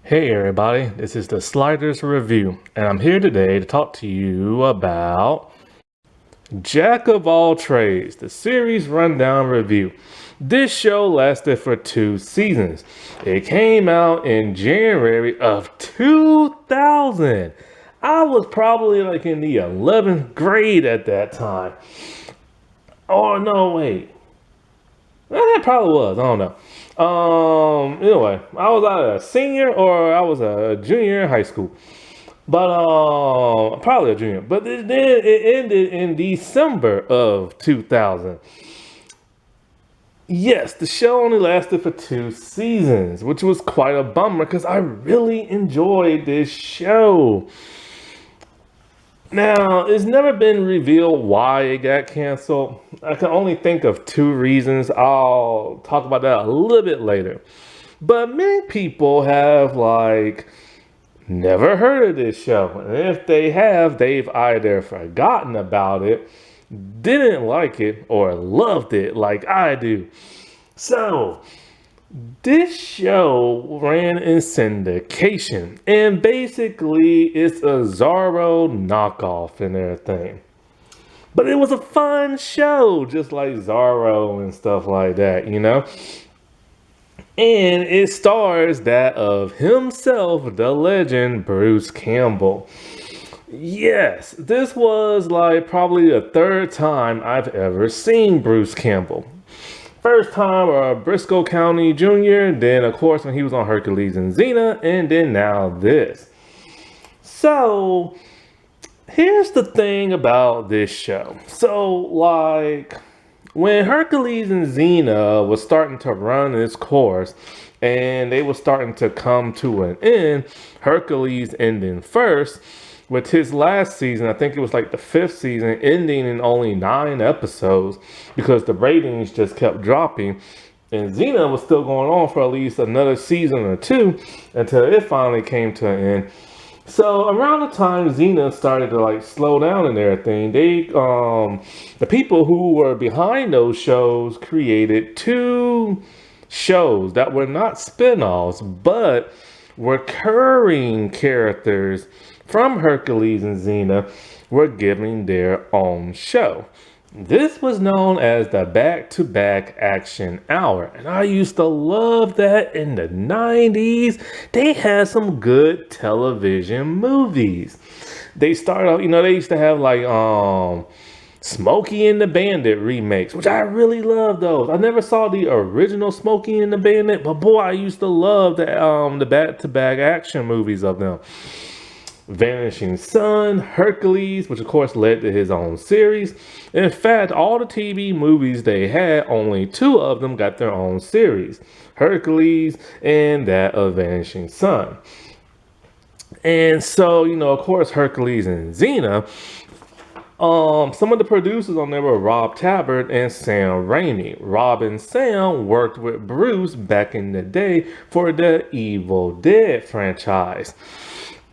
Hey everybody, this is the Sliders Review, and I'm here today to talk to you about Jack of All Trades, the series rundown review. This show lasted for 2 seasons. It came out in January of 2000. I was probably like in the 11th grade at that time. Oh, no, wait. It probably was. I don't know. Anyway, I was either a senior or I was a junior in high school. But probably a junior. But then it ended in December of 2000. Yes, the show only lasted for 2 seasons, which was quite a bummer because I really enjoyed this show. Now, it's never been revealed why it got canceled. I can only think of two reasons. I'll talk about that a little bit later. But many people have never heard of this show. And if they have, they've either forgotten about it, didn't like it, or loved it like I do. So, this show ran in syndication, and basically it's a Zorro knockoff and everything. But it was a fun show, just like Zorro and stuff like that, you know? And it stars that of himself, the legend, Bruce Campbell. Yes, this was like probably the third time I've ever seen Bruce Campbell. First time, Briscoe County Jr., then of course when he was on Hercules and Xena, and then now this. So, here's the thing about this show. When Hercules and Xena was starting to run its course and they were starting to come to an end, Hercules ending first, with his last season, I think it was like the 5th season, ending in only 9 episodes because the ratings just kept dropping. And Xena was still going on for at least another season or 2 until it finally came to an end. So around the time Xena started to slow down and everything, the people who were behind those shows created 2 shows that were not spin-offs, but recurring characters from Hercules and Xena were giving their own show. This was known as the back-to-back action hour, and I used to love that in the 90s. They had some good television movies. They started out, they used to have Smokey and the Bandit remakes, which I really love those. I never saw the original Smokey and the Bandit, but boy, I used to love the back-to-back action movies of them. Vanishing Son, Hercules, which of course led to his own series. In fact, all the TV movies they had, only 2 of them got their own series. Hercules and that of Vanishing Son. And so, of course, Hercules and Xena, some of the producers on there were Rob Tabbert and Sam Raimi. Rob and Sam worked with Bruce back in the day for the Evil Dead franchise.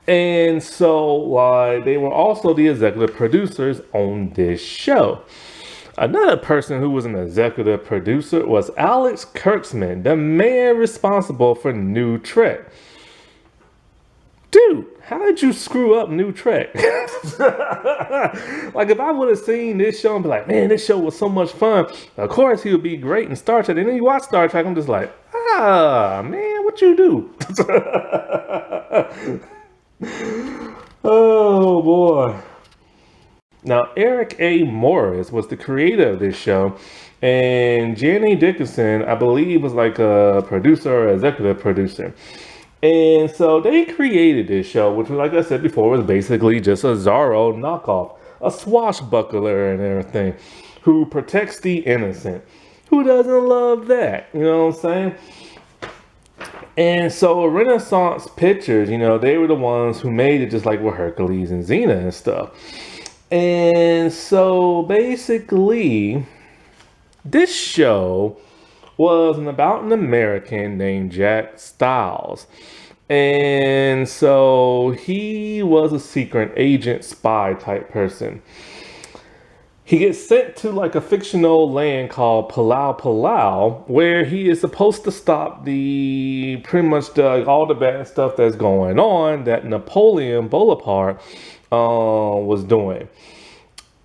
And so, they were also the executive producers on this show. Another person who was an executive producer was Alex Kurtzman, the man responsible for New Trek. Dude, how did you screw up New Trek? If I would have seen this show and be like, man, this show was so much fun. Of course, he would be great in Star Trek. And then you watch Star Trek, I'm just like, man, what you do? Oh boy. Now, Eric A. Morris was the creator of this show, and Jenny Dickinson, I believe, was like a producer or executive producer. And so they created this show, which, like I said before, was basically just a Zorro knockoff, a swashbuckler and everything, who protects the innocent. Who doesn't love that? You know what I'm saying? And so Renaissance Pictures, they were the ones who made it just like with Hercules and Xena and stuff. And so basically, this show was about an American named Jack Stiles. And so he was a secret agent spy type person. he gets sent to like a fictional land called Pulau-Pulau, where he is supposed to stop the pretty much all the bad stuff that's going on that Napoleon Bonaparte was doing.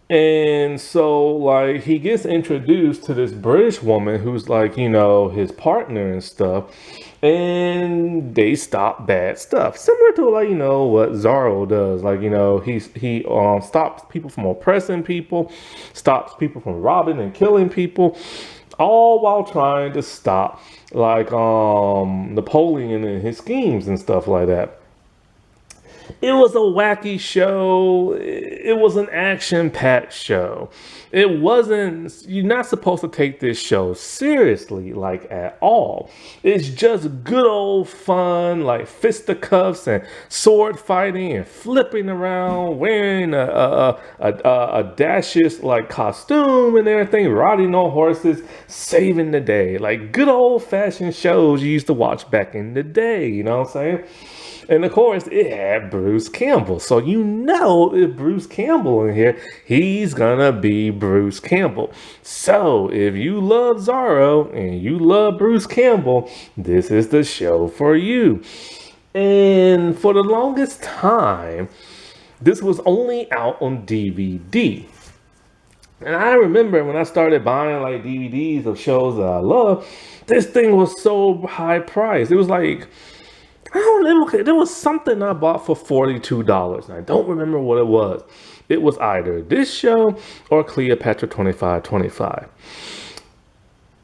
And so, like, he gets introduced to this British woman who's like, his partner and stuff. And they stop bad stuff, similar to like what Zorro does. Like he stops people from oppressing people, stops people from robbing and killing people, all while trying to stop like Napoleon and his schemes and stuff like that. It was a wacky show. It was an action-packed show. It wasn't, you're not supposed to take this show seriously, like at all. It's just good old fun, like fisticuffs and sword fighting and flipping around, wearing a dashes like costume and everything, riding on horses, saving the day. Like good old-fashioned shows you used to watch back in the day, you know what I'm saying? And of course, it had Bruce Campbell. So if Bruce Campbell in here, he's gonna be Bruce Campbell. So if you love Zorro and you love Bruce Campbell, this is the show for you. And for the longest time, this was only out on DVD. And I remember when I started buying like DVDs of shows that I love, this thing was so high priced. It was like, I don't know, there was something I bought for $42. And I don't remember what it was. It was either this show or Cleopatra 2525.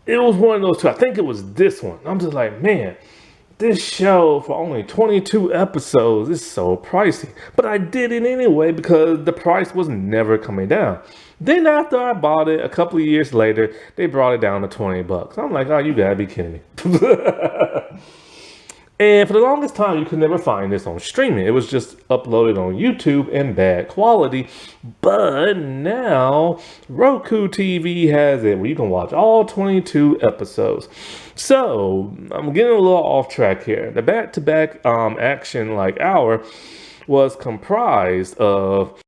It was one of those two. I think it was this one. I'm just like, man, this show for only 22 episodes is so pricey. But I did it anyway because the price was never coming down. Then after I bought it, a couple of years later, they brought it down to $20. I'm like, oh, you gotta be kidding me. And for the longest time, you could never find this on streaming. It was just uploaded on YouTube in bad quality. But now, Roku TV has it where you can watch all 22 episodes. So, I'm getting a little off track here. The back-to-back action like hour was comprised of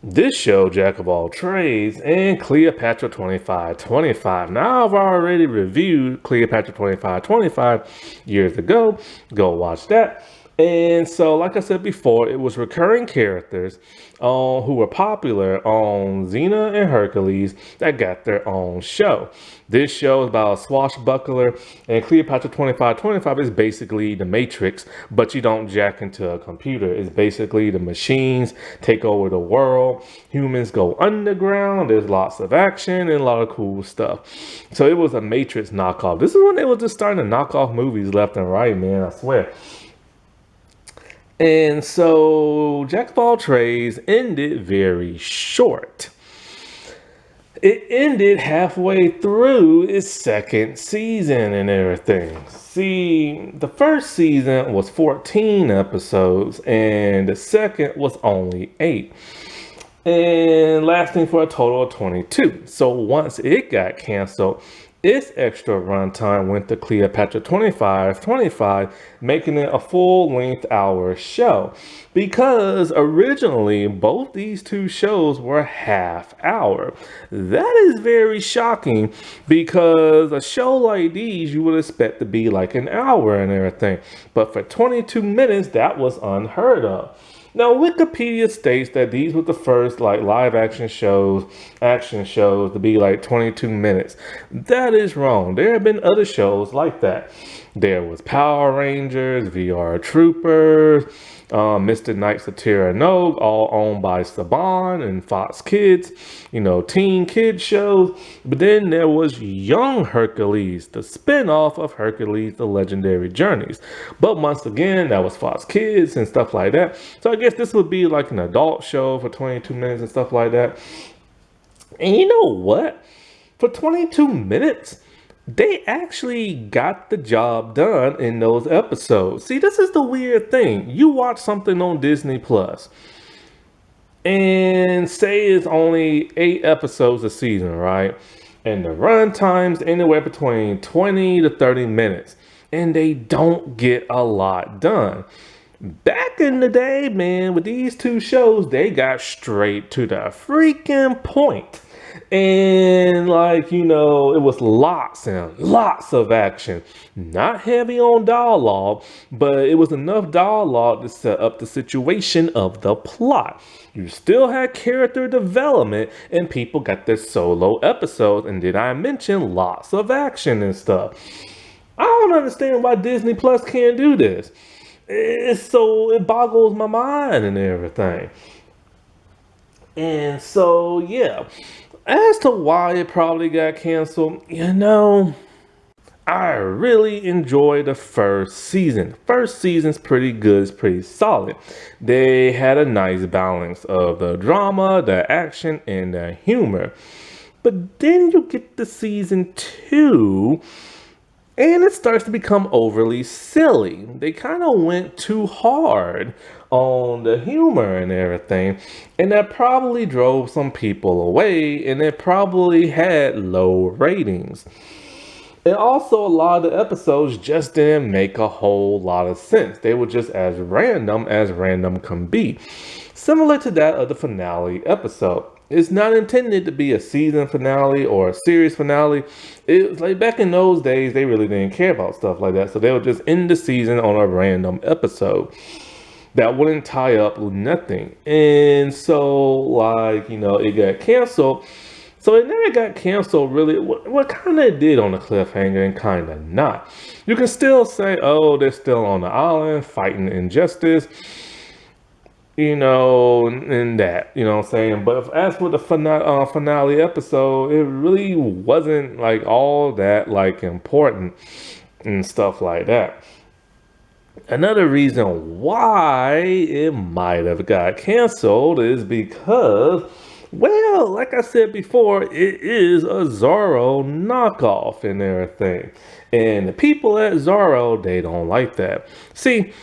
this show, Jack of All Trades, and Cleopatra 2525. Now, I've already reviewed Cleopatra 2525 years ago. Go watch that. And so, like I said before, it was recurring characters who were popular on Xena and Hercules that got their own show. This show is about a swashbuckler, and Cleopatra 2525 is basically the Matrix, but you don't jack into a computer. It's basically the machines take over the world. Humans go underground. There's lots of action and a lot of cool stuff. So it was a Matrix knockoff. This is when they were just starting to knock off movies left and right, man, I swear. And so Jack of All Trades ended very short. It ended halfway through its second season and everything. See, the first season was 14 episodes and the second was only 8. And lasting for a total of 22. So once it got canceled, its extra runtime went to Cleopatra 2525, making it a full-length hour show. Because originally, both these two shows were half hour. That is very shocking because a show like these, you would expect to be like an hour and everything. But for 22 minutes, that was unheard of. Now, Wikipedia states that these were the first like live action shows to be like 22 minutes. That is wrong. There have been other shows like that. There was Power Rangers, VR Troopers, Mr. Knights of Tyrannog, all owned by Saban and Fox Kids, teen kid shows. But then there was Young Hercules, the spin-off of Hercules, The Legendary Journeys. But once again, that was Fox Kids and stuff like that. So I guess this would be like an adult show for 22 minutes and stuff like that. And you know what? For 22 minutes, they actually got the job done in those episodes. See, this is the weird thing. You watch something on Disney Plus and say it's only 8 episodes a season, right? And the run time's anywhere between 20 to 30 minutes. And they don't get a lot done. Back back in the day, man, with these two shows, they got straight to the freaking point. And like, it was lots and lots of action. Not heavy on dialogue, but it was enough dialogue to set up the situation of the plot. You still had character development and people got their solo episodes. And did I mention lots of action and stuff? I don't understand why Disney Plus can't do this. It boggles my mind and everything. And so, yeah. As to why it probably got canceled, I really enjoyed the first season. First season's pretty good, it's pretty solid. They had a nice balance of the drama, the action, and the humor. But then you get to season 2, and it starts to become overly silly. They kind of went too hard on the humor and everything. And that probably drove some people away. And it probably had low ratings. And also a lot of the episodes just didn't make a whole lot of sense. They were just as random can be. Similar to that of the finale episode. It's not intended to be a season finale or a series finale. It was like back in those days, they really didn't care about stuff like that. So they would just end the season on a random episode that wouldn't tie up with nothing. And so it got canceled. So it never got canceled really. What kind of did on the cliffhanger and kind of not. You can still say, oh, they're still on the island fighting injustice. And that, what I'm saying? But as for the finale episode, it really wasn't like all that like important and stuff like that. Another reason why it might have got canceled is because, well, like I said before, it is a Zorro knockoff and everything. And the people at Zorro, they don't like that. See,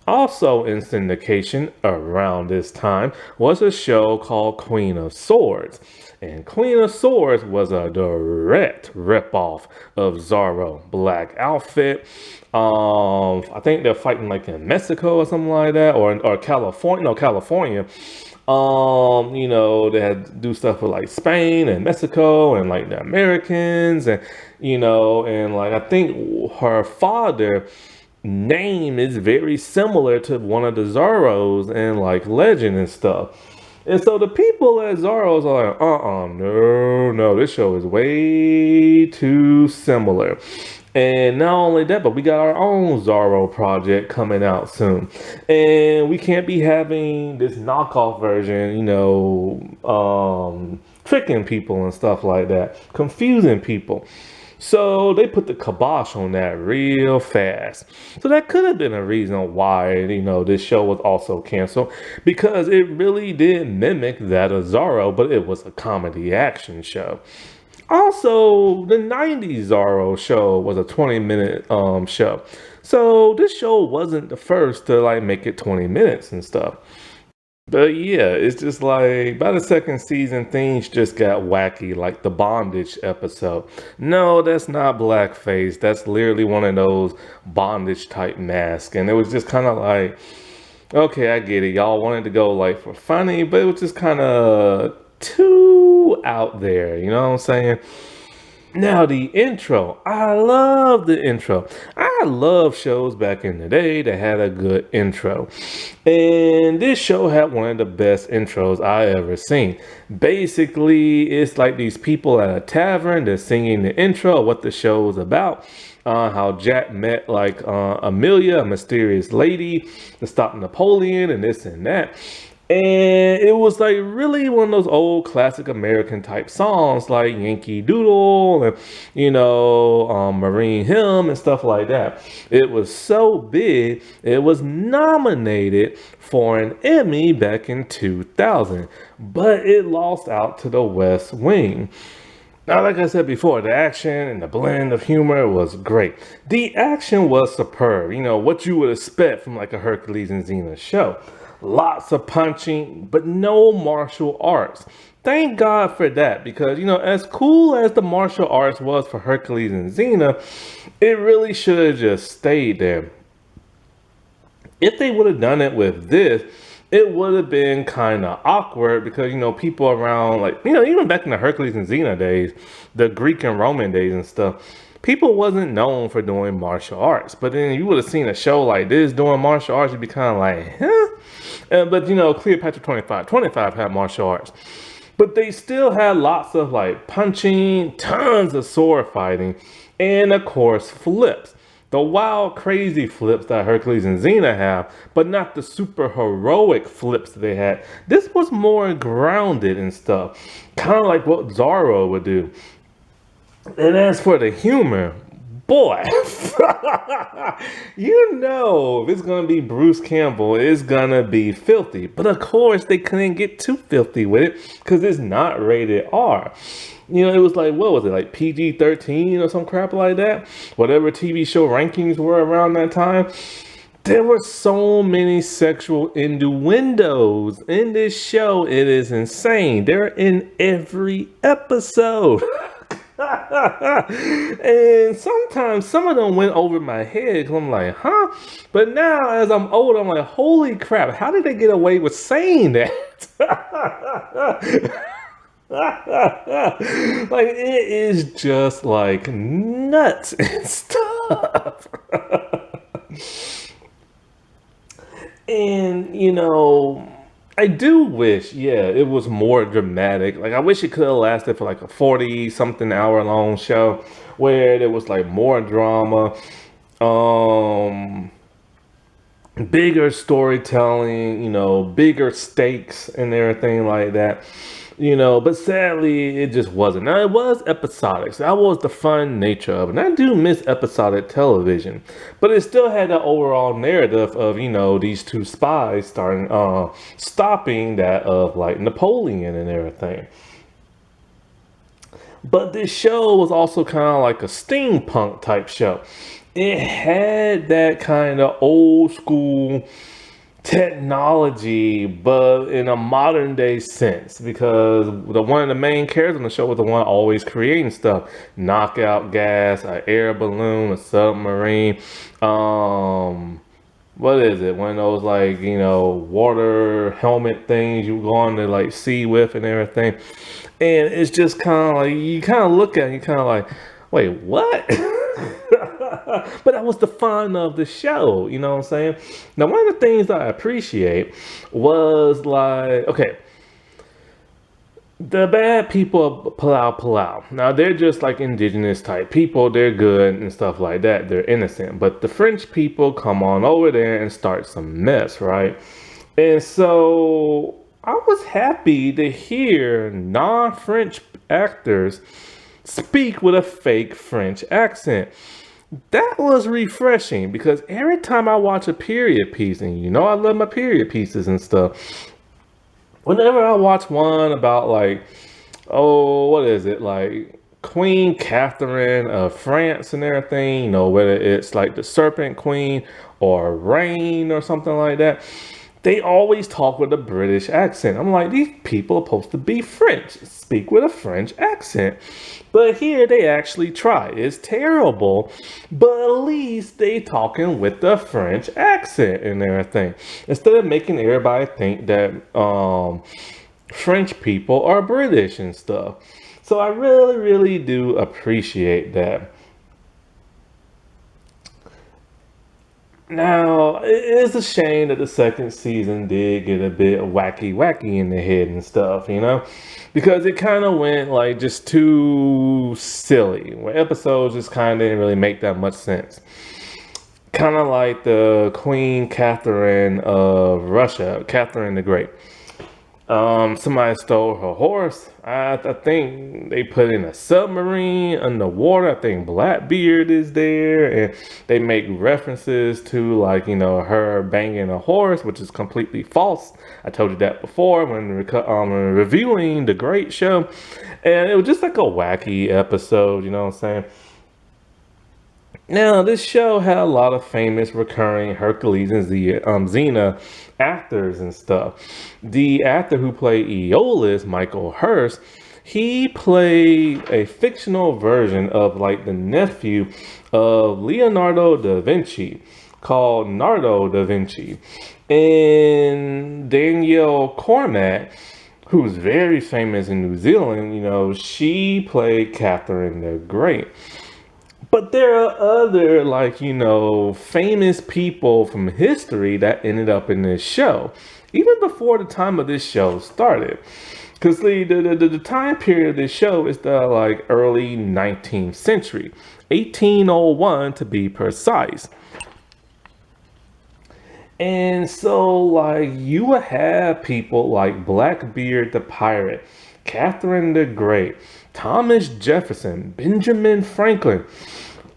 also in syndication around this time was a show called Queen of Swords. And Queen of Swords was a direct ripoff of Zorro. Black outfit. I think they're fighting like in Mexico or something like that. Or California. No, California. They had to do stuff with like Spain and Mexico and like the Americans. And, and like I think her father name is very similar to one of the Zorros and like Legend and stuff. And so the people at Zorro's are like, no, this show is way too similar. And not only that, but we got our own Zorro project coming out soon. And we can't be having this knockoff version, tricking people and stuff like that, confusing people. So they put the kibosh on that real fast. So that could have been a reason why, this show was also canceled, because it really did mimic that of Zorro, but it was a comedy action show. Also, the 90s Zorro show was a 20-minute show. So this show wasn't the first to like make it 20 minutes and stuff. But yeah, it's just like by the second season, things just got wacky, like the bondage episode. No, that's not blackface. That's literally one of those bondage type masks. And it was just kind of like, okay, I get it. Y'all wanted to go like for funny, but it was just kind of too out there. You know what I'm saying? Now the intro, I love the intro. I love shows back in the day that had a good intro. And this show had one of the best intros I ever seen. Basically, it's like these people at a tavern, they're singing the intro of what the show is about. How Jack met like Amelia, a mysterious lady, to stop Napoleon and this and that. And it was like really one of those old classic American type songs like Yankee Doodle and, Marine Hymn and stuff like that. It was so big, it was nominated for an Emmy back in 2000, but it lost out to The West Wing. Now, like I said before, the action and the blend of humor was great. The action was superb, what you would expect from like a Hercules and Xena show. Lots of punching, but no martial arts. Thank God for that, because, as cool as the martial arts was for Hercules and Xena, it really should have just stayed there. If they would have done it with this, it would have been kind of awkward because, people around, like, even back in the Hercules and Xena days, the Greek and Roman days and stuff, people wasn't known for doing martial arts. But then you would have seen a show like this doing martial arts, you'd be kind of like, huh? But, Cleopatra 25 had martial arts. But they still had lots of, like, punching, tons of sword fighting, and, of course, flips. The wild, crazy flips that Hercules and Xena have, but not the super heroic flips they had. This was more grounded and stuff, kind of like what Zorro would do. And as for the humor, boy, if it's going to be Bruce Campbell, it's going to be filthy. But of course, they couldn't get too filthy with it because it's not rated R. It was like, what was it, like PG-13 or some crap like that? Whatever TV show rankings were around that time. There were so many sexual innuendos in this show. It is insane. They're in every episode. And sometimes some of them went over my head because I'm like, huh? But now as I'm older, I'm like, holy crap, how did they get away with saying that? Like, it is just like nuts and stuff. And I do wish, it was more dramatic. Like, I wish it could have lasted for like a 40 something hour long show where there was like more drama, bigger storytelling, bigger stakes and everything like that. But sadly, it just wasn't. Now, it was episodic, so that was the fun nature of it. And I do miss episodic television, but it still had the overall narrative of, these two spies stopping that of, like, Napoleon and everything. But this show was also kind of like a steampunk type show. It had that kind of old school technology, but in a modern day sense, because one of the main characters on the show was the one always creating stuff: knockout gas, an air balloon, a submarine, what is it, one of those, like, water helmet things you go on to, like, sea with and everything. And it's just kind of like, you kind of look at it and you kind of like, wait, what? But that was the fun of the show, you know what I'm saying? Now, one of the things that I appreciate was, like, okay, the bad people of Pulau-Pulau. Now, they're just like indigenous type people. They're good and stuff like that. They're innocent. But the French people come on over there and start some mess, right? And so I was happy to hear non-French actors speak with a fake French accent. That was refreshing because every time I watch a period piece, and I love my period pieces and stuff, whenever I watch one about, like, what is it, like Queen Catherine of France and everything, whether it's like the Serpent Queen or Reign or something like that, they always talk with a British accent. I'm like, these people are supposed to be French, speak with a French accent. But here they actually try. It's terrible, but at least they talking with the French accent and everything, instead of making everybody think that French people are British and stuff. So I really, really do appreciate that. Now, it's a shame that the second season did get a bit wacky in the head and stuff, because it kind of went, like, just too silly, where episodes just kind of didn't really make that much sense. Kind of like the Queen Catherine of Russia, Catherine the Great. Somebody stole her horse. I think they put in a submarine underwater. I think Blackbeard is there, and they make references to, like, her banging a horse, which is completely false. I told you that before when reviewing the Great Show, and it was just like a wacky episode. You know what I'm saying? Now, this show had a lot of famous recurring Hercules and Xena actors and stuff. The actor who played Aeolus, Michael Hurst, he played a fictional version of, like, the nephew of Leonardo da Vinci, called Nardo da Vinci. And Danielle Cormack, who's very famous in New Zealand, she played Catherine the Great. But there are other, famous people from history that ended up in this show, even before the time of this show started. Because the time period of this show is the, early 19th century, 1801 to be precise. And so, you would have people like Blackbeard the Pirate, Catherine the Great, Thomas Jefferson, Benjamin Franklin,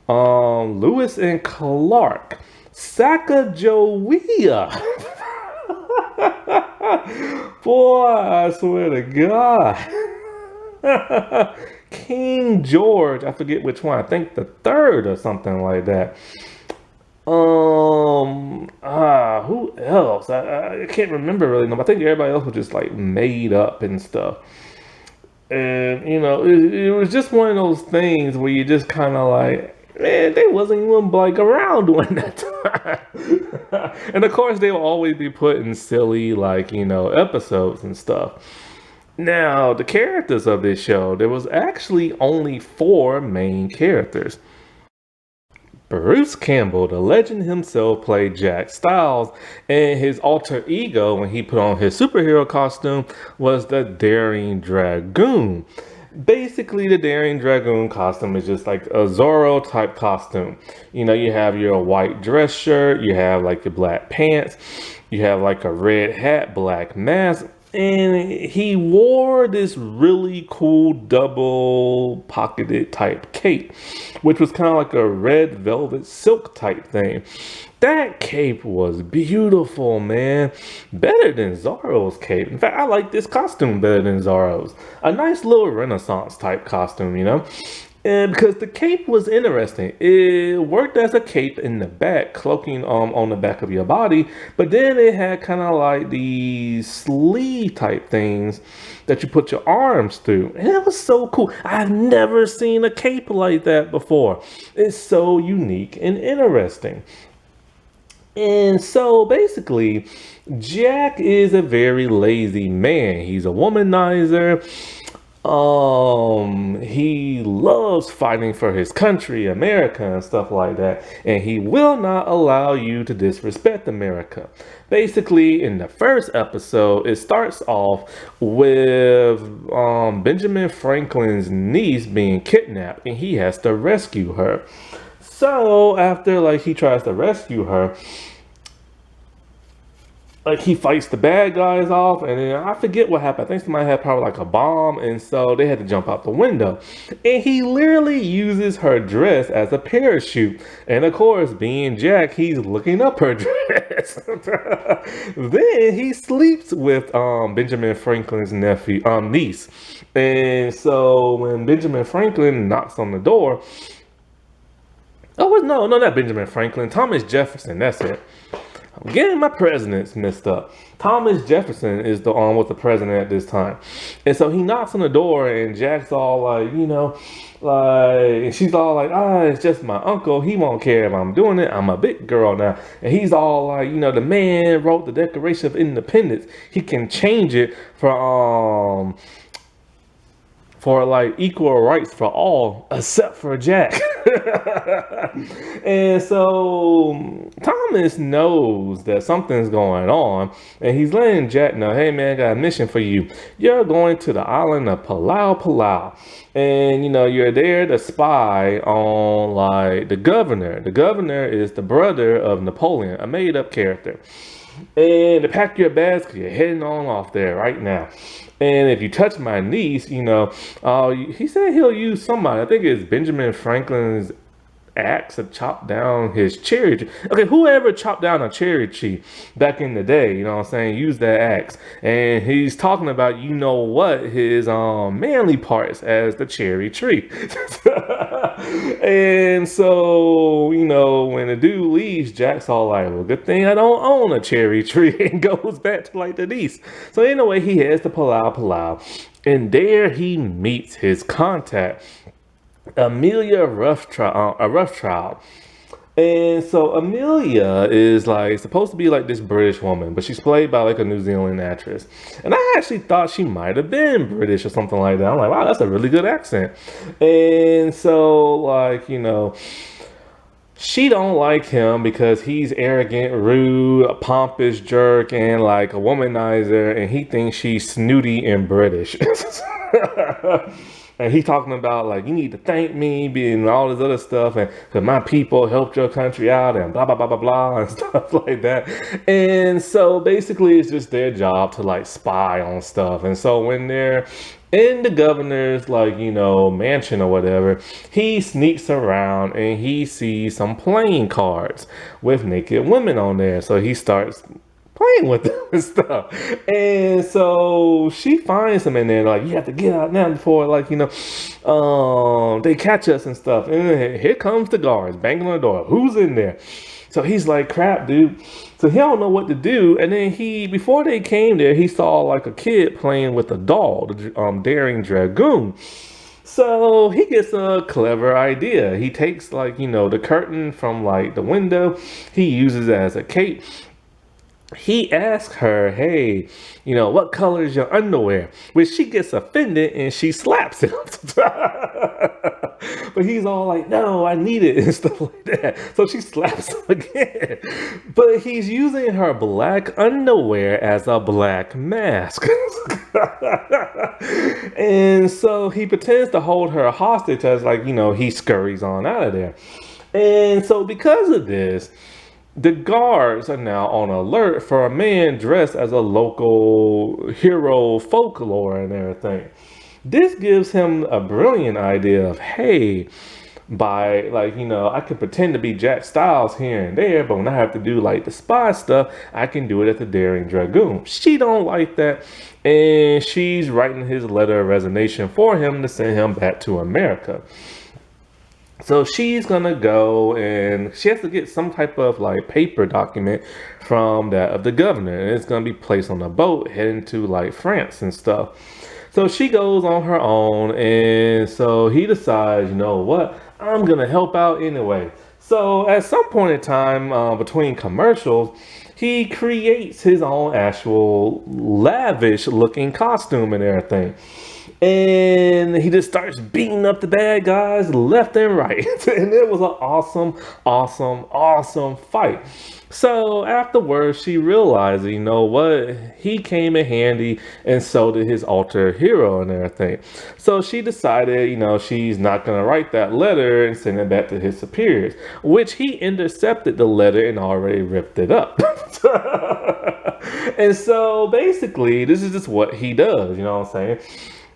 Lewis and Clark, Sacagawea. Boy, I swear to God. King George, I forget which one, I think the third or something like that. Who else? I can't remember really. I think everybody else was just made up and stuff. And it was just one of those things where you just kind of man, they wasn't even around during that time. And of course they will always be put in silly episodes and stuff. Now, the characters of this show, there was actually only 4 main characters. Bruce Campbell, the legend himself, played Jack Styles, and his alter ego when he put on his superhero costume was the Daring Dragoon. Basically, the Daring Dragoon costume is just like a Zorro type costume. You have your white dress shirt, you have your black pants, you have a red hat, black mask, and he wore this really cool double pocketed type cape, which was kind of like a red velvet silk type thing. That cape was beautiful, man. Better than Zorro's cape. In fact, I like this costume better than Zorro's. A nice little Renaissance type costume, And because the cape was interesting. It worked as a cape in the back, cloaking on the back of your body, but then it had kind of these sleeve type things that you put your arms through. And it was so cool. I've never seen a cape like that before. It's so unique and interesting. And so basically, Jack is a very lazy man. He's a womanizer. He loves fighting for his country, America, and stuff like that. And he will not allow you to disrespect America. Basically, in the first episode, it starts off with Benjamin Franklin's niece being kidnapped, and he has to rescue her. So after he tries to rescue her, he fights the bad guys off, and then I forget what happened. I think somebody had probably a bomb, and so they had to jump out the window. And he literally uses her dress as a parachute. And of course, being Jack, he's looking up her dress. Then he sleeps with Benjamin Franklin's niece. And so when Benjamin Franklin knocks on the door, no, not Benjamin Franklin, Thomas Jefferson, that's it. I'm getting my presidents mixed up. Thomas Jefferson is the was the president at this time. And so he knocks on the door, and Jack's all and she's all it's just my uncle. He won't care if I'm doing it. I'm a big girl now. And he's all the man wrote the Declaration of Independence. He can change it for equal rights for all except for Jack. And so Thomas knows that something's going on, and he's letting Jack know, hey man, I got a mission for you. You're going to the island of Pulau-Pulau, and you're there to spy on the governor. The governor is the brother of Napoleon, a made up character. And to pack your bags, because you're heading on off there right now. And if you touch my niece, he said he'll use somebody. I think it's Benjamin Franklin's axe to chop down his cherry tree. Okay, whoever chopped down a cherry tree back in the day, use that axe. And he's talking about, his manly parts as the cherry tree. And so, when the dude leaves, Jack's all well, good thing I don't own a cherry tree, and goes back to the niece. So anyway, he heads to Pulau-Pulau, and there he meets his contact, Amelia Rothschild. And so Amelia is like supposed to be like this British woman, but she's played by like a New Zealand actress. And I actually thought she might have been British or something like that. I'm like, wow, that's a really good accent. And so like, she don't like him because he's arrogant, rude, a pompous jerk, and like a womanizer, and he thinks she's snooty and British. And he talking about like you need to thank me, being all this other stuff, and because my people helped your country out, and blah blah blah blah blah and stuff like that. And so basically, it's just their job to like spy on stuff. And so when they're in the governor's like mansion or whatever, he sneaks around and he sees some playing cards with naked women on there. So he starts playing with them and stuff. And so she finds him in there, like, you have to get out now before, like, they catch us and stuff. And then here comes the guards banging on the door. Who's in there? So he's like, crap, dude. So he don't know what to do. And then before they came there, he saw like a kid playing with a doll, the daring dragoon. So he gets a clever idea. He takes like, the curtain from like the window. He uses it as a cape. He asks her, hey, what color is your underwear? Which she gets offended and she slaps him. But he's all like, no, I need it and stuff like that. So she slaps him again. But he's using her black underwear as a black mask. And so he pretends to hold her hostage as like, he scurries on out of there. And so because of this, the guards are now on alert for a man dressed as a local hero folklore and everything. This gives him a brilliant idea of, hey, by like, I can pretend to be Jack Styles here and there, but when I have to do like the spy stuff, I can do it at the Daring Dragoon. She don't like that. And she's writing his letter of resignation for him to send him back to America. So she's gonna go and she has to get some type of like paper document from that of the governor, and it's gonna be placed on a boat heading to like France and stuff. So she goes on her own, and so he decides, what, I'm gonna help out anyway. So at some point in time between commercials, he creates his own actual lavish looking costume and everything. And he just starts beating up the bad guys left and right. And it was an awesome fight. So afterwards, she realized, what? He came in handy, and so did his alter hero and everything. So she decided, she's not going to write that letter and send it back to his superiors, which he intercepted the letter and already ripped it up. And so basically, this is just what he does, you know what I'm saying?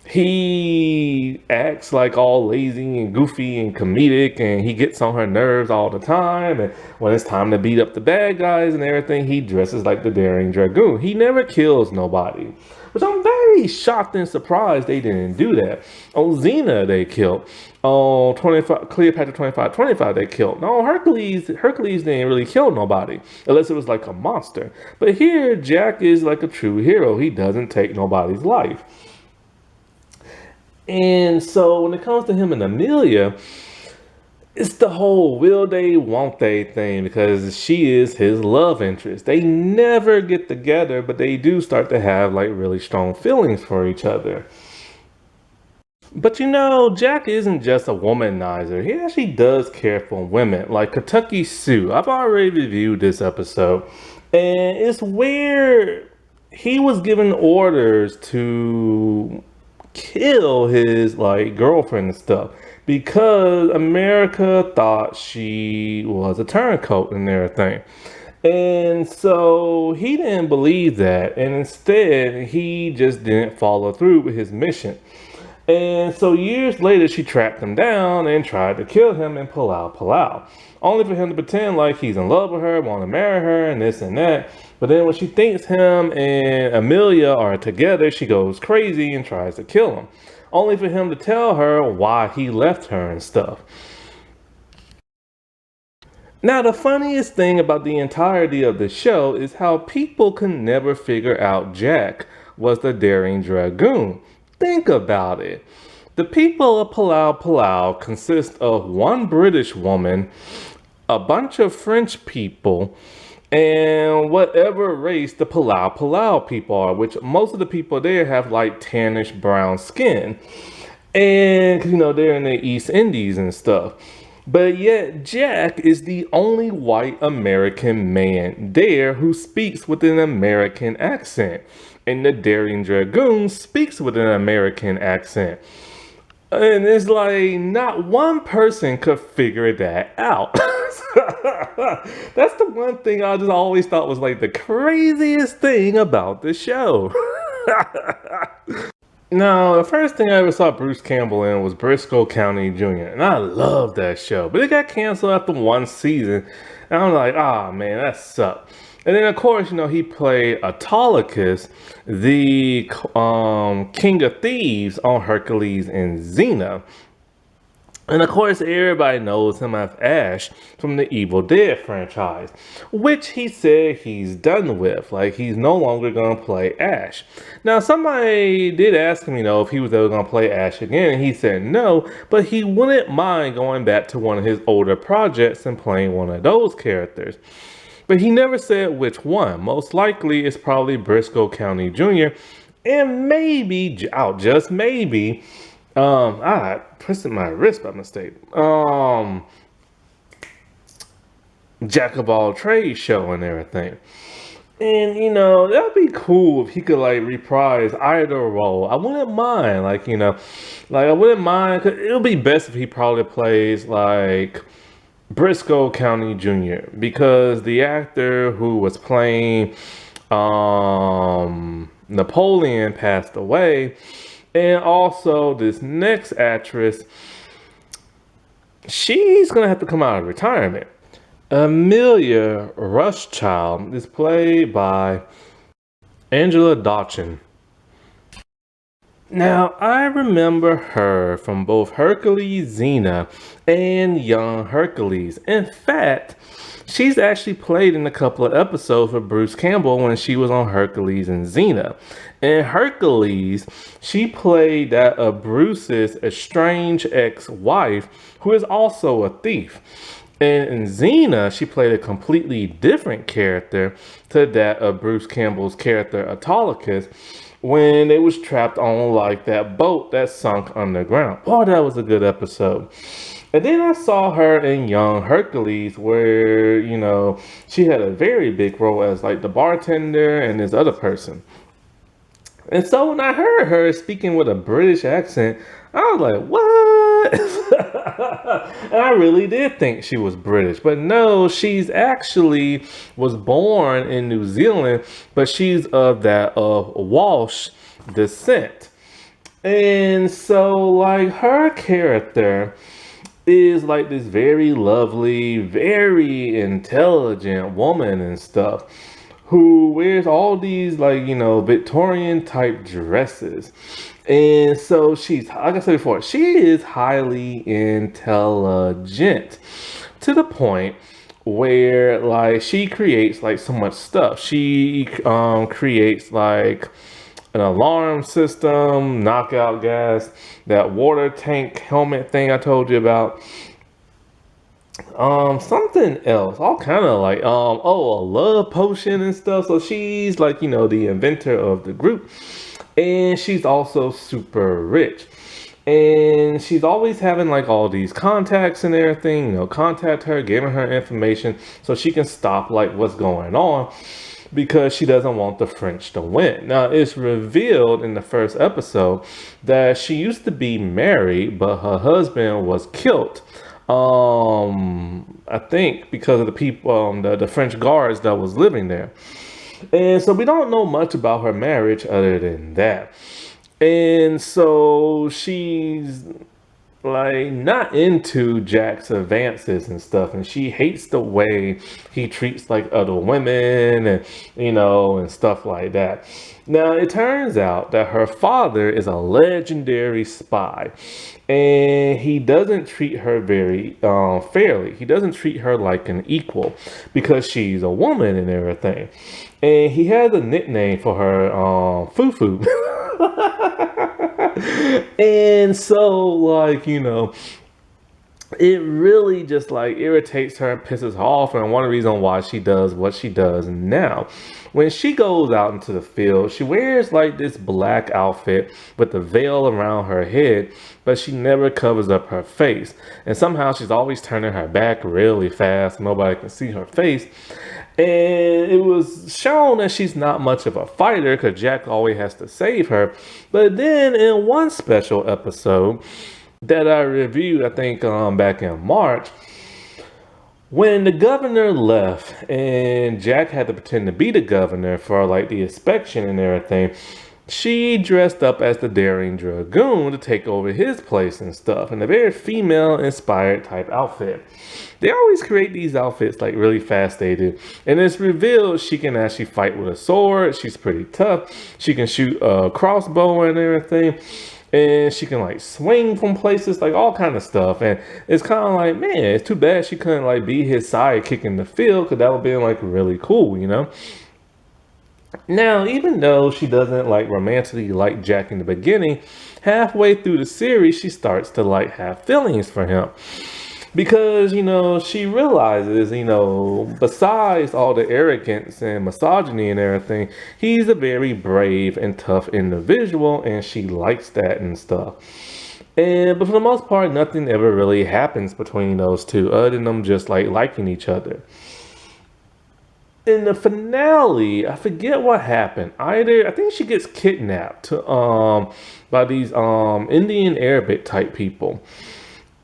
He acts like all lazy and goofy and comedic, and he gets on her nerves all the time. And when it's time to beat up the bad guys and everything, he dresses like the Daring Dragoon. He never kills nobody, which I'm very shocked and surprised they didn't do that. On Xena, they killed. On Cleopatra 25, they killed. No, Hercules didn't really kill nobody, unless it was like a monster. But here, Jack is like a true hero. He doesn't take nobody's life. And so when it comes to him and Amelia, it's the whole will they, won't they thing, because she is his love interest. They never get together, but they do start to have like really strong feelings for each other. But Jack isn't just a womanizer. He actually does care for women, like Kentucky Sue. I've already reviewed this episode, and it's where he was given orders to kill his like girlfriend and stuff because America thought she was a turncoat and everything. And so he didn't believe that, and instead he just didn't follow through with his mission. And so years later she tracked him down and tried to kill him in Pulau-Pulau, only for him to pretend like he's in love with her, want to marry her and this and that. But then when she thinks him and Amelia are together, she goes crazy and tries to kill him, only for him to tell her why he left her and stuff. Now, the funniest thing about the entirety of the show is how people can never figure out Jack was the Daring Dragoon. Think about it. The people of Pulau-Pulau consist of one British woman, a bunch of French people and whatever race the Pulau-Pulau people are, which most of the people there have like tannish brown skin. And, they're in the East Indies and stuff. But yet, Jack is the only white American man there who speaks with an American accent. And the Daring Dragoon speaks with an American accent. And it's like not one person could figure that out. That's the one thing I just always thought was like the craziest thing about the show. Now, the first thing I ever saw Bruce Campbell in was Briscoe County Jr. And I loved that show. But it got canceled after one season. And I'm like, man, that sucked. And then, of course, he played Autolycus, the King of Thieves on Hercules and Xena. And of course, everybody knows him as Ash from the Evil Dead franchise, which he said he's done with. Like, he's no longer going to play Ash. Now, somebody did ask him, if he was ever going to play Ash again, and he said no, but he wouldn't mind going back to one of his older projects and playing one of those characters. But he never said which one. Most likely, it's probably Briscoe County Jr., and maybe, just maybe, I twisted my wrist by mistake. Jack of all trades show and everything. And, that'd be cool if he could, like, reprise either role. I wouldn't mind, I wouldn't mind, cause it would be best if he probably plays, like, Briscoe County Jr., because the actor who was playing, Napoleon passed away. And also, this next actress, she's going to have to come out of retirement. Amelia Rushchild is played by Angela Dotchin. Now, I remember her from both Hercules Xena and Young Hercules. In fact, she's actually played in a couple of episodes with Bruce Campbell when she was on Hercules and Xena. In Hercules, she played that of Bruce's estranged ex-wife, who is also a thief. And in Xena, she played a completely different character to that of Bruce Campbell's character Autolycus when they was trapped on like that boat that sunk underground. Oh, that was a good episode. And then I saw her in Young Hercules where, she had a very big role as like the bartender and this other person. And so when I heard her speaking with a British accent, I was like, what? And I really did think she was British. But no, she's actually was born in New Zealand, but she's of Welsh descent. And so like her character is like this very lovely, very intelligent woman and stuff, who wears all these Victorian type dresses. And so she's, like I said before, she is highly intelligent to the point where like she creates like so much stuff. She creates like an alarm system, knockout gas, that water tank helmet thing I told you about. Something else, all kind of like, a love potion and stuff. So she's like, the inventor of the group. And she's also super rich. And she's always having like all these contacts and everything, contact her, giving her information so she can stop like what's going on, because she doesn't want the French to win. Now, it's revealed in the first episode that she used to be married, but her husband was killed. I think because of the people, the French guards that was living there. And so we don't know much about her marriage other than that. And so she's like not into Jack's advances and stuff, and she hates the way he treats like other women and and stuff like that. Now it turns out that her father is a legendary spy, and he doesn't treat her very fairly. He doesn't treat her like an equal because she's a woman and everything. And he has a nickname for her, Fufu. And so, like, it really just like irritates her and pisses her off, and one reason why she does what she does now. When she goes out into the field, she wears like this black outfit with the veil around her head, but she never covers up her face. And somehow she's always turning her back really fast, nobody can see her face. And it was shown that she's not much of a fighter because Jack always has to save her. But then in one special episode that I reviewed, I think back in March, when the governor left and Jack had to pretend to be the governor for like the inspection and everything, she dressed up as the Daring Dragoon to take over his place and stuff in a very female inspired type outfit. They always create these outfits like really fast, they do. And it's revealed she can actually fight with a sword. She's pretty tough. She can shoot a crossbow and everything. And she can like swing from places, like all kind of stuff. And it's kind of like, man, it's too bad she couldn't like be his sidekick in the field, because that would be like really cool, you know? Now, even though she doesn't like romantically like Jack in the beginning, halfway through the series, she starts to like have feelings for him. Because, you know, she realizes, you know, besides all the arrogance and misogyny and everything, he's a very brave and tough individual, and she likes that and stuff. But for the most part, nothing ever really happens between those two, other than them just like liking each other. In the finale, I forget what happened. I think she gets kidnapped by these Indian Arabic type people.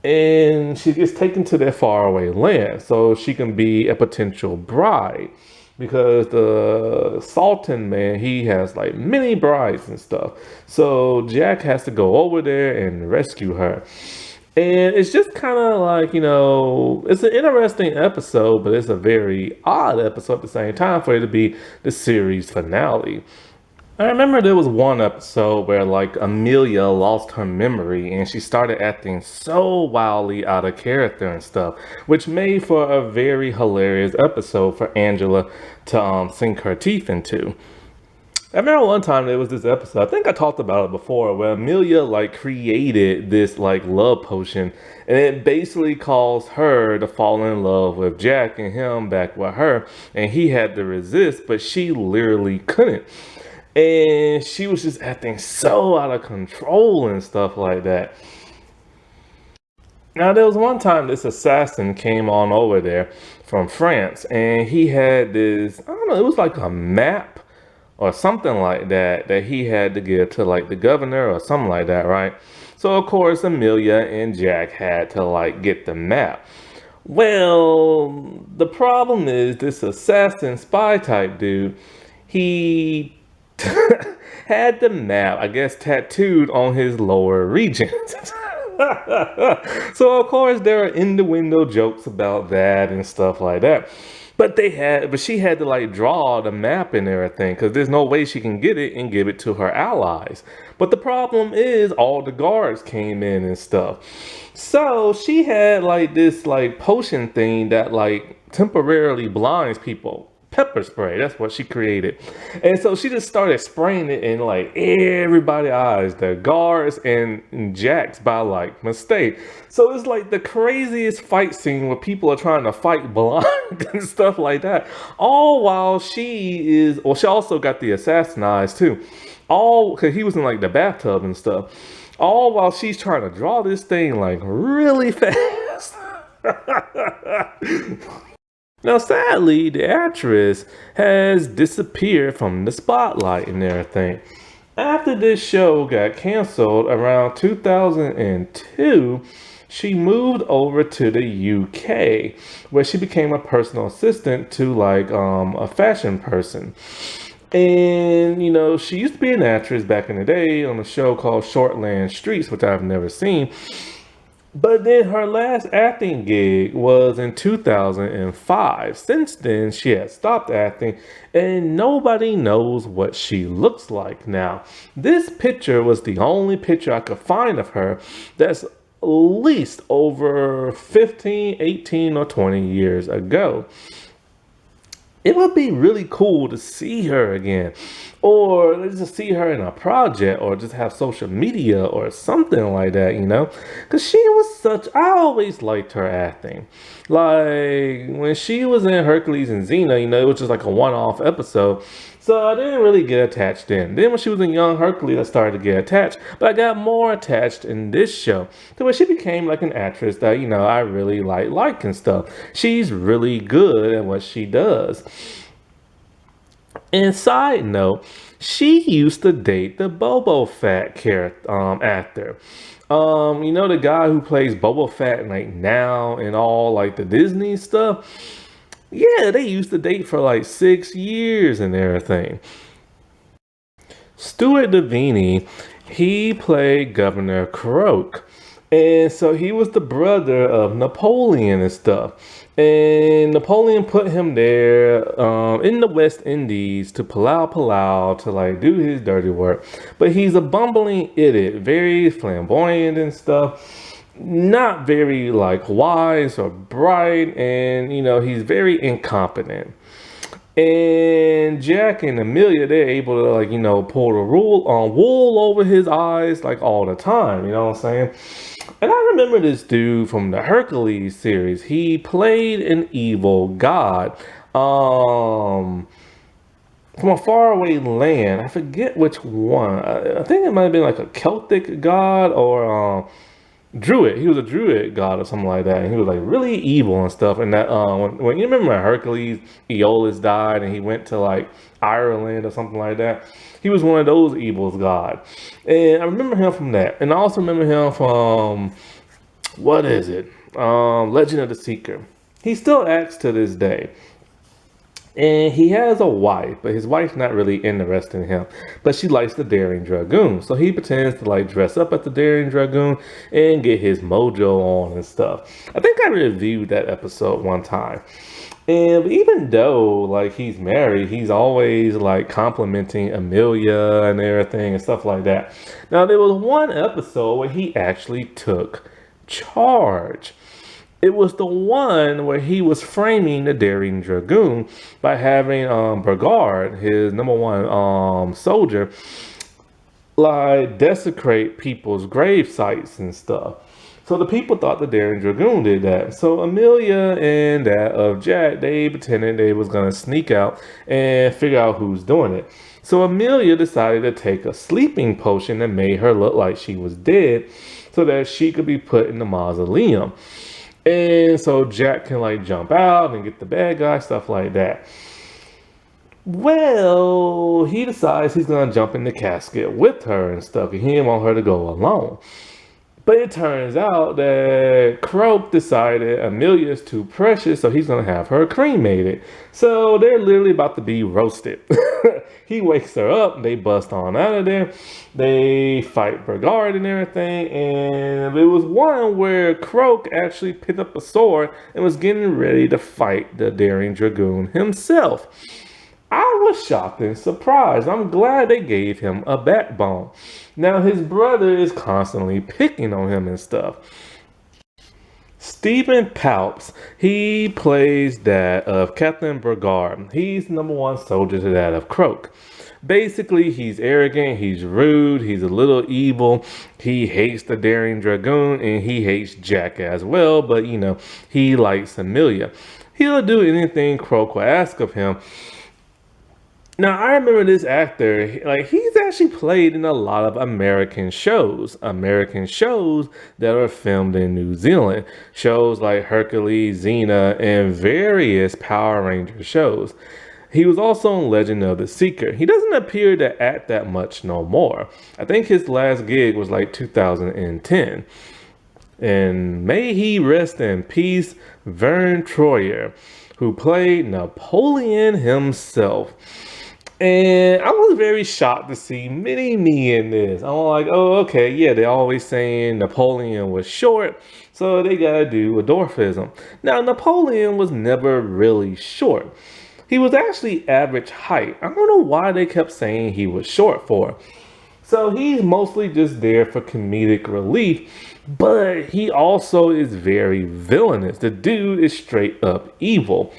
And she gets taken to their faraway land so she can be a potential bride, because the Sultan, man, he has like many brides and stuff. So Jack has to go over there and rescue her. And it's just kind of like, you know, it's an interesting episode, but it's a very odd episode at the same time for it to be the series finale. I remember there was one episode where like Amelia lost her memory and she started acting so wildly out of character and stuff, which made for a very hilarious episode for Angela to sink her teeth into. I remember one time there was this episode, I think I talked about it before, where Amelia like created this like love potion, and it basically caused her to fall in love with Jack and him back with her, and he had to resist, but she literally couldn't. And she was just acting so out of control and stuff like that. Now, there was one time this assassin came on over there from France, and he had this, I don't know, it was like a map or something like that that he had to give to like the governor or something like that, right? So, of course, Amelia and Jack had to like get the map. Well, the problem is this assassin spy type dude, he had the map, I guess, tattooed on his lower regions. So of course there are innuendo jokes about that and stuff like that. But she had to like draw the map and everything, because there's no way she can get it and give it to her allies. But the problem is all the guards came in and stuff. So she had like this like potion thing that like temporarily blinds people. Pepper spray, that's what she created. And so she just started spraying it in like everybody's eyes, the guards and Jack's by like mistake. So it's like the craziest fight scene where people are trying to fight blind and stuff like that. All while she also got the assassin eyes too. All because he was in like the bathtub and stuff. All while she's trying to draw this thing like really fast. Now, sadly, the actress has disappeared from the spotlight and everything. After this show got canceled around 2002, she moved over to the UK, where she became a personal assistant to like a fashion person. And, you know, she used to be an actress back in the day on a show called Shortland Streets, which I've never seen. But then her last acting gig was in 2005. Since then, she had stopped acting, and nobody knows what she looks like now. This picture was the only picture I could find of her that's at least over 15, 18, or 20 years ago. it would be really cool to see her again, or just see her in a project, or just have social media or something like that, because she was such, I always liked her acting. Like when she was in Hercules and Xena, it was just like a one-off episode, so I didn't really get attached then when she was in Young Hercules, I started to get attached, but I got more attached in this show to where she became like an actress that I really like and stuff. She's really good at what she does. And side note, she used to date the Boba Fett character, actor. The guy who plays Boba Fett like now and all like the Disney stuff. Yeah, they used to date for like 6 years and everything. Stuart Davini, he played Governor Croak. And so he was the brother of Napoleon and stuff. And Napoleon put him there in the West Indies to Pulau-Pulau to like do his dirty work. But he's a bumbling idiot, very flamboyant and stuff. Not very like wise or bright. And, he's very incompetent. And Jack and Amelia, they're able to pull the wool over his eyes like all the time. You know what I'm saying? And I remember this dude from the Hercules series. He played an evil god from a faraway land. I forget which one. I think it might have been like a Celtic god or Druid. He was a Druid god or something like that. And he was like really evil and stuff. And that when you remember Hercules, Aeolus died and he went to like Ireland or something like that. He was one of those evil gods. And I remember him from that. And I also remember him from, what is it? Legend of the Seeker. He still acts to this day. And he has a wife, but his wife's not really interested in him. But she likes the Daring Dragoon. So he pretends to like dress up at the Daring Dragoon and get his mojo on and stuff. I think I reviewed that episode one time. And even though like he's married, he's always like complimenting Amelia and everything and stuff like that. Now there was one episode where he actually took charge. It was the one where he was framing the Daring Dragoon by having Burgard, his number one soldier, like desecrate people's grave sites and stuff. So the people thought the Daring Dragoon did that. So Amelia and that of Jack, they pretended they was gonna sneak out and figure out who's doing it. So Amelia decided to take a sleeping potion that made her look like she was dead so that she could be put in the mausoleum. And so Jack can like jump out and get the bad guy, stuff like that. Well, he decides he's gonna jump in the casket with her and stuff, and he didn't want her to go alone. But it turns out that Croak decided Amelia is too precious, so he's going to have her cremated. So they're literally about to be roasted. He wakes her up, they bust on out of there. They fight Burgard and everything. And it was one where Croak actually picked up a sword and was getting ready to fight the Daring Dragoon himself. I was shocked and surprised. I'm glad they gave him a backbone. Now his brother is constantly picking on him and stuff. Stephen Palps, he plays that of Captain Burgard. He's the number one soldier to that of Croak. Basically, he's arrogant, he's rude, he's a little evil. He hates the Daring Dragoon and he hates Jack as well, but he likes Amelia. He'll do anything Croak will ask of him. Now, I remember this actor, like he's actually played in a lot of American shows that are filmed in New Zealand. Shows like Hercules, Xena, and various Power Ranger shows. He was also on Legend of the Seeker. He doesn't appear to act that much no more. I think his last gig was like 2010. And may he rest in peace, Vern Troyer, who played Napoleon himself. And I was very shocked to see Mini-Me in this. I'm like, oh, okay, yeah, they're always saying Napoleon was short, so they gotta do a dwarfism. Now, Napoleon was never really short. He was actually average height. I don't know why they kept saying he was short for. So he's mostly just there for comedic relief, but he also is very villainous. The dude is straight up evil.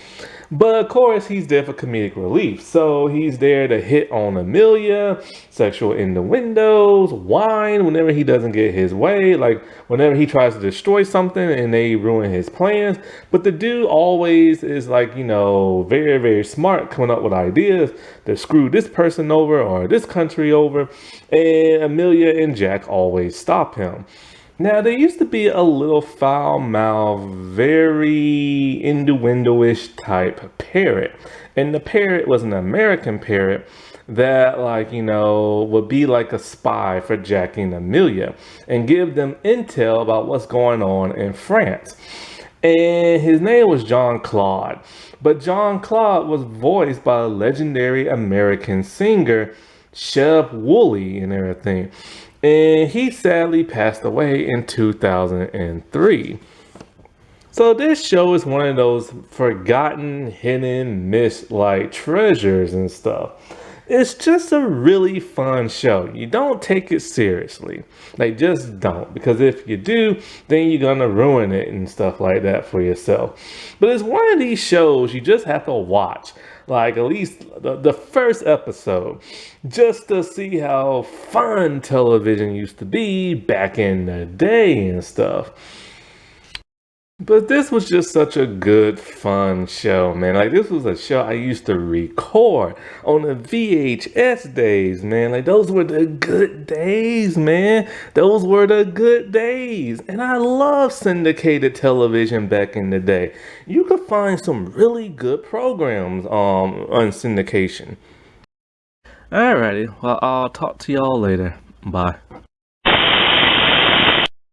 But of course, he's there for comedic relief. So he's there to hit on Amelia, sexual innuendos, whine whenever he doesn't get his way, like whenever he tries to destroy something and they ruin his plans. But the dude always is like, very, very smart, coming up with ideas to screw this person over or this country over. And Amelia and Jack always stop him. Now, there used to be a little foul-mouthed, very innuendo-ish type parrot. And the parrot was an American parrot that, would be like a spy for Jack and Amelia and give them intel about what's going on in France. And his name was John Claude. But John Claude was voiced by a legendary American singer, Shep Woolley and everything. And he sadly passed away in 2003. So this show is one of those forgotten, hidden, missed like treasures and stuff. It's just a really fun show. You don't take it seriously. Just don't. Because if you do, then you're gonna ruin it and stuff like that for yourself. But it's one of these shows you just have to watch. At least the first episode, just to see how fun television used to be back in the day and stuff. But this was just such a good, fun show, man. This was a show I used to record on the VHS days, man. Those were the good days, man. Those were the good days. And I love syndicated television back in the day. You could find some really good programs on syndication. Alrighty, well, I'll talk to y'all later. Bye.